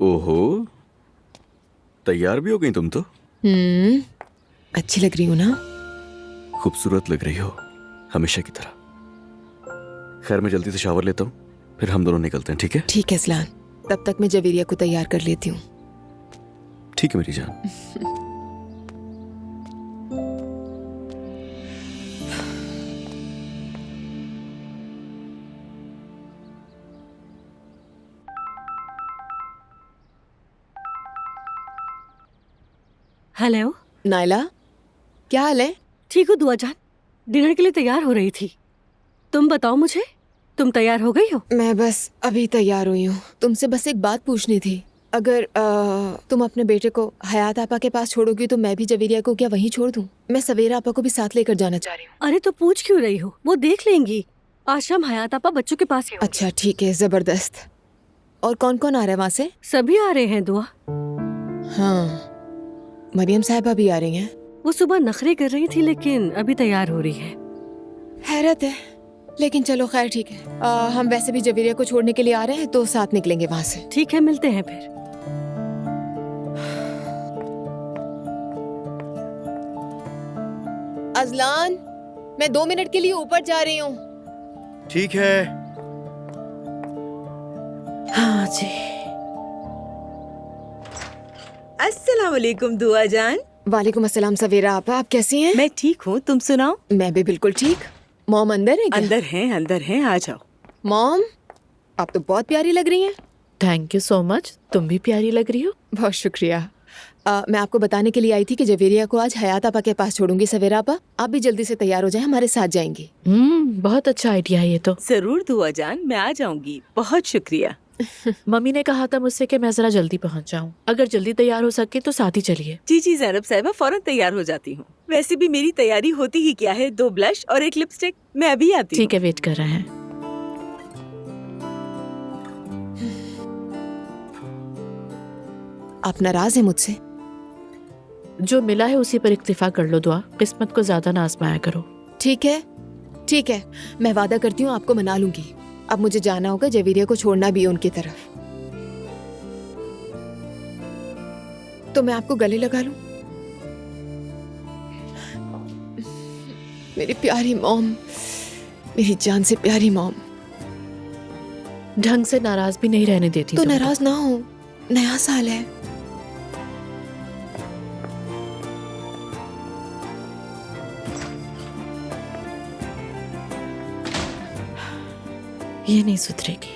ओहो, तैयार भी हो गई तुम तो। अच्छी लग रही हूँ ना? खूबसूरत लग रही हो, हमेशा की तरह। खैर मैं जल्दी से शावर लेता हूँ, फिर हम दोनों निकलते हैं, ठीक है? ठीक है अज़लान, तब तक मैं जवेरिया को तैयार कर लेती हूँ। ठीक है मेरी जान। हेलो। नायला, क्या हाल है? ठीक हो दुआ जान? डिनर के लिए तैयार हो रही थी। तुम बताओ मुझे, तुम तैयार हो गई हो? मैं बस अभी तैयार हुई हूँ। तुमसे बस एक बात पूछनी थी। अगर तुम अपने बेटे को हयात आपा के पास छोड़ोगी तो मैं भी जवेरिया को क्या वहीं छोड़ दूँ? मैं सवेरा आपा को भी साथ लेकर जाना चाह रही हूँ। अरे तो पूछ क्यों रही हो, वो देख लेंगी। आज शाम हयात आपा बच्चों के पास ही होंगे। अच्छा ठीक है, जबरदस्त। और कौन कौन आ रहा है वहाँ से? सभी आ रहे हैं दुआ। हाँ, मरियम साहिबा भी आ रही हैं। वो सुबह नखरे कर रही थी लेकिन अभी तैयार हो रही है। हैरत है, लेकिन चलो खैर ठीक है। हम वैसे भी जवेरिया को छोड़ने के लिए आ रहे हैं तो साथ निकलेंगे वहाँ से। ठीक है, मिलते हैं फिर। अज़लान, मैं 2 मिनट के लिए ऊपर जा रही हूँ। ठीक है। हाँ जी। अस्सलाम वालेकुम दुआ जान। वालेकुम अस्सलाम सवेरा आपा, आप कैसी हैं? मैं ठीक हूँ, तुम सुनाओ। मैं भी बिल्कुल ठीक। मॉम अंदर है क्या? अंदर हैं, आ जाओ। मॉम, आप तो बहुत प्यारी लग रही हैं। थैंक यू सो मच, तुम भी प्यारी लग रही हो। बहुत शुक्रिया। मैं आपको बताने के लिए आई थी कि जवेरिया को आज हयात आपा के पास छोड़ूंगी। सवेरा आपा, आप भी जल्दी से तैयार हो जाएं, हमारे साथ जाएंगी। बहुत अच्छा आइडिया है ये तो। जरूर दुआ जान, मैं आ जाऊंगी। बहुत शुक्रिया। मम्मी ने कहा था मुझसे कि मैं जरा जल्दी पहुंच जाऊं। अगर जल्दी तैयार हो सके तो साथ ही चलिए। जी ज़ैनब साहिबा, फौरन तैयार हो जाती हूँ। वैसे भी मेरी तैयारी होती ही क्या है, 2 ब्लश और 1 लिपस्टिक। मैं अभी आती हूँ। ठीक है, वेट कर रहे हैं। आप नाराज हैं मुझसे? जो मिला है उसी पर इक्तिफा कर लो दुआ, किस्मत को ज्यादा ना आजमाया करो। ठीक है, ठीक है, मैं वादा करती हूँ आपको मना लूंगी। अब मुझे जाना होगा, जवेरिया को छोड़ना भी है उनकी तरफ। तो मैं आपको गले लगा लूं? मेरी प्यारी मॉम, मेरी जान से प्यारी मॉम। ढंग से नाराज भी नहीं रहने देती तो तुम नाराज ना हो, नया साल है। ये नहीं सुधरेगी।